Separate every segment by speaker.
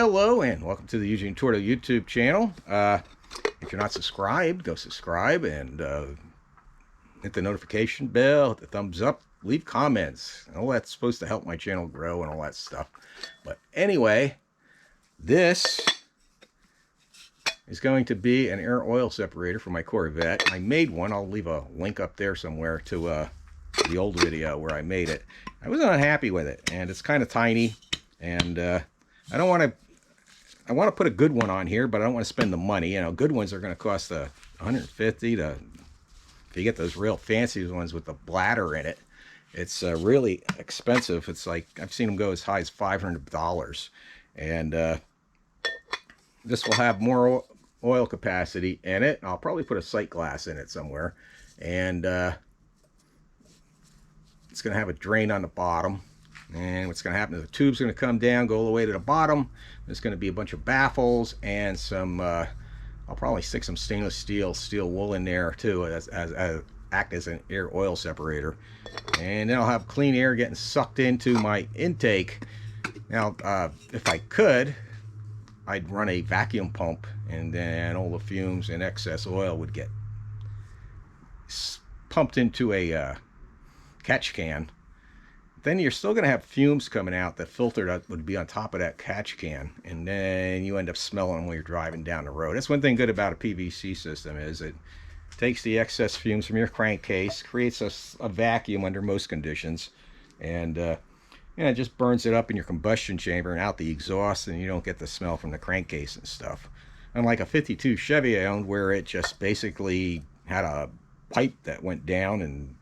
Speaker 1: Hello and welcome to the Eugene Torto YouTube channel. If you're not subscribed, go subscribe and hit the notification bell, hit the thumbs up, leave comments. All that's supposed to help my channel grow and all that stuff. But anyway, this is going to be an air oil separator for my Corvette. I made one. I'll leave a link up there somewhere to the old video where I made it. I was unhappy with it, and it's kind of tiny, and I want to put a good one on here, but I don't want to spend the money. You know, good ones are going to cost $150 to, if you get those real fancy ones with the bladder in it, it's really expensive. It's like, I've seen them go as high as $500. And this will have more oil capacity in it. I'll probably put a sight glass in it somewhere. And it's going to have a drain on the bottom. And what's going to happen is the tube's going to come down, go all the way to the bottom. There's going to be a bunch of baffles and some, I'll probably stick some stainless steel wool in there too, as act as an air oil separator. And then I'll have clean air getting sucked into my intake. Now, if I could, I'd run a vacuum pump, and then all the fumes and excess oil would get pumped into a catch can. Then you're still going to have fumes coming out. The filter that would be on top of that catch can, and then you end up smelling them when you're driving down the road. That's one thing good about a PVC system, is it takes the excess fumes from your crankcase, creates a vacuum under most conditions, and it just burns it up in your combustion chamber and out the exhaust, and you don't get the smell from the crankcase and stuff. Unlike a 52 Chevy I owned, where it just basically had a pipe that went down, and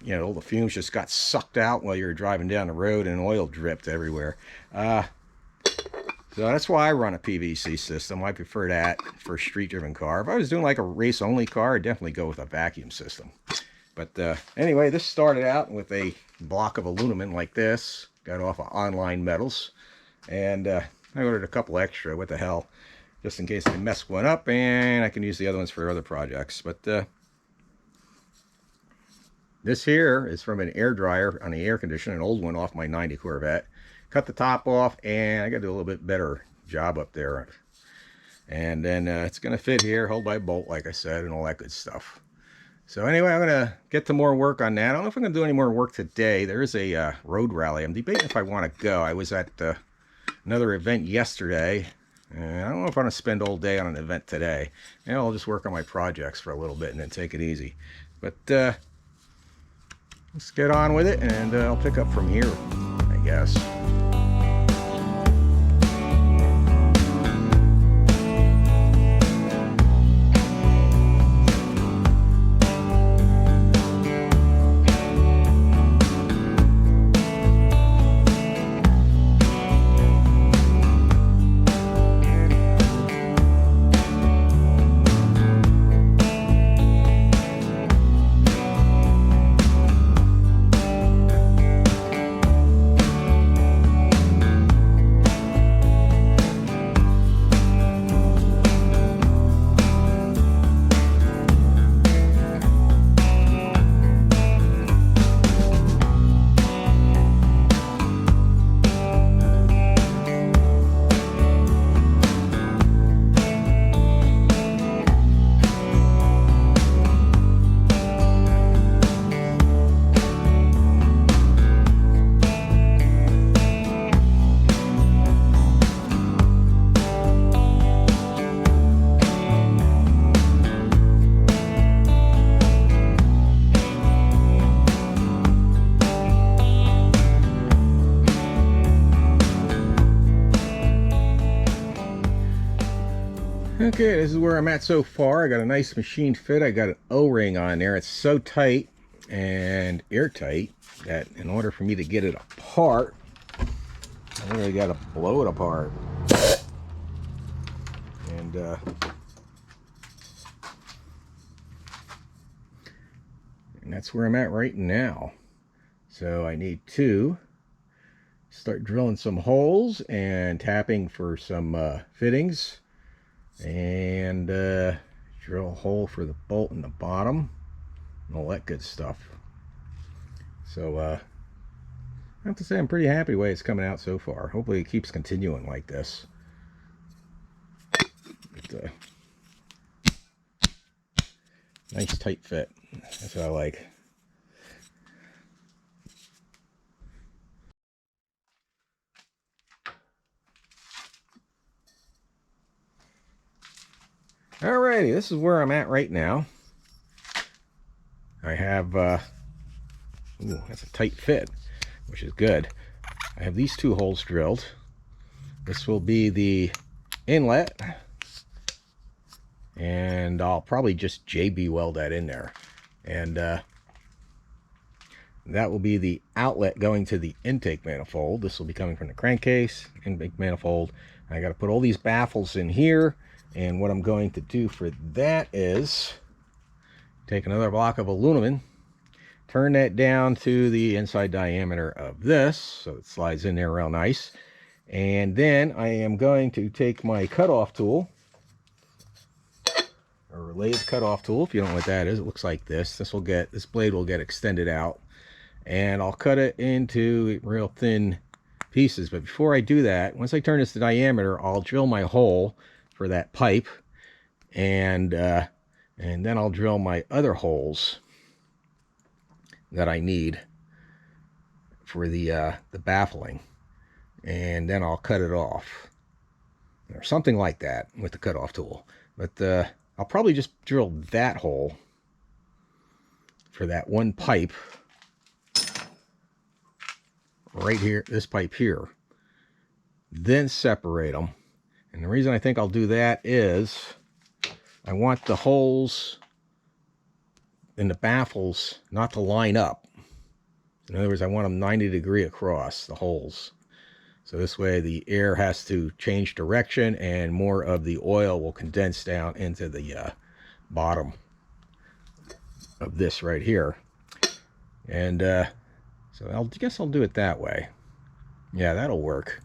Speaker 1: you know, all the fumes just got sucked out while you were driving down the road, and oil dripped everywhere. So that's why I run a PVC system. I prefer that for a street-driven car. If I was doing like a race-only car, I'd definitely go with a vacuum system. But anyway, this started out with a block of aluminum like this. Got off of Online Metals. And I ordered a couple extra. What the hell? Just in case I mess one up, and I can use the other ones for other projects. But this here is from an air dryer on the air conditioner, an old one off my 90 Corvette. Cut the top off, and I got to do a little bit better job up there. And then it's going to fit here, hold by a bolt, like I said, and all that good stuff. So anyway, I'm going to get to more work on that. I don't know if I'm going to do any more work today. There is a road rally. I'm debating if I want to go. I was at another event yesterday. And I don't know if I'm going to spend all day on an event today. And I'll just work on my projects for a little bit and then take it easy. But let's get on with it, and I'll pick up from here, I guess. Okay, this is where I'm at so far. I got a nice machine fit. I got an O-ring on there. It's so tight and airtight that in order for me to get it apart, I really got to blow it apart. And that's where I'm at right now. So I need to start drilling some holes and tapping for some fittings, and drill a hole for the bolt in the bottom and all that good stuff. So I have to say I'm pretty happy the way it's coming out so far. Hopefully it keeps continuing like this. But, nice tight fit. That's what I like. Alrighty, this is where I'm at right now. I have, ooh, that's a tight fit, which is good. I have these two holes drilled. This will be the inlet, and I'll probably just JB weld that in there. And that will be the outlet going to the intake manifold. This will be coming from the crankcase, intake manifold. I got to put all these baffles in here, and what I'm going to do for that is take another block of aluminum, turn that down to the inside diameter of this, so it slides in there real nice. And then I am going to take my cutoff tool, or lathe cutoff tool, if you don't know what that is. It looks like this. This blade will get extended out, and I'll cut it into real thin pieces. But before I do that, once I turn this to diameter, I'll drill my hole for that pipe, and then I'll drill my other holes that I need for the baffling, and then I'll cut it off, or something like that with the cutoff tool. But I'll probably just drill that hole for that one pipe right here, this pipe here, then separate them. And the reason I think I'll do that is I want the holes in the baffles not to line up. In other words, I want them 90-degree across the holes. So this way the air has to change direction, and more of the oil will condense down into the bottom of this right here. And so I guess I'll do it that way. Yeah, that'll work.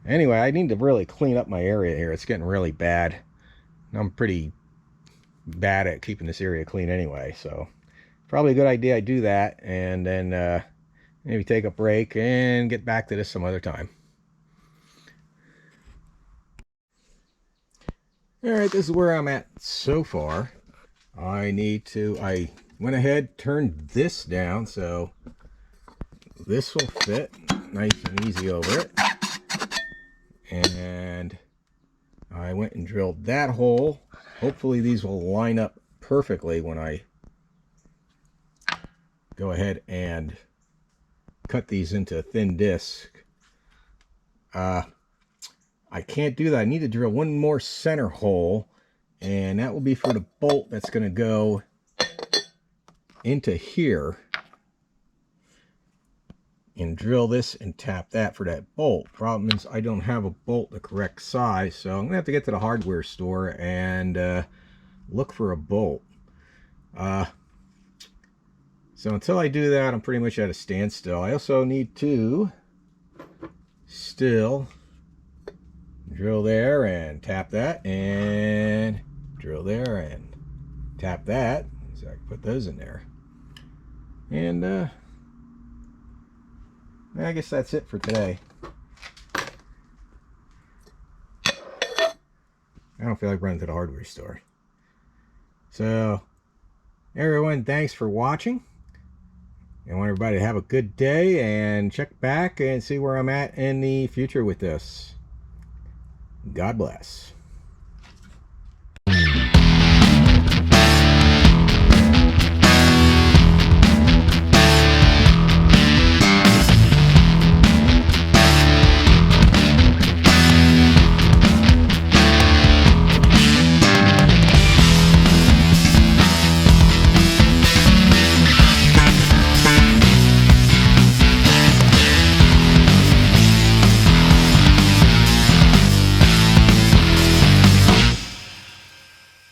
Speaker 1: Anyway, I need to really clean up my area here. It's getting really bad. I'm pretty bad at keeping this area clean anyway, so probably a good idea I do that, and then maybe take a break and get back to this some other time. Alright, this is where I'm at so far. I went ahead, turned this down so this will fit nice and easy over it. And I went and drilled that hole. Hopefully these will line up perfectly when I go ahead and cut these into a thin disc. I can't do that. I need to drill one more center hole, and that will be for the bolt that's going to go into here, and drill this and tap that for that bolt. Problem is I don't have a bolt the correct size, so I'm gonna have to get to the hardware store and look for a bolt. So until I do that, I'm pretty much at a standstill. I also need to still drill there and tap that, and drill there and tap that, so I can put those in there. And I guess that's it for today. I don't feel like running to the hardware store. So, everyone, thanks for watching. I want everybody to have a good day, and check back and see where I'm at in the future with this. God bless.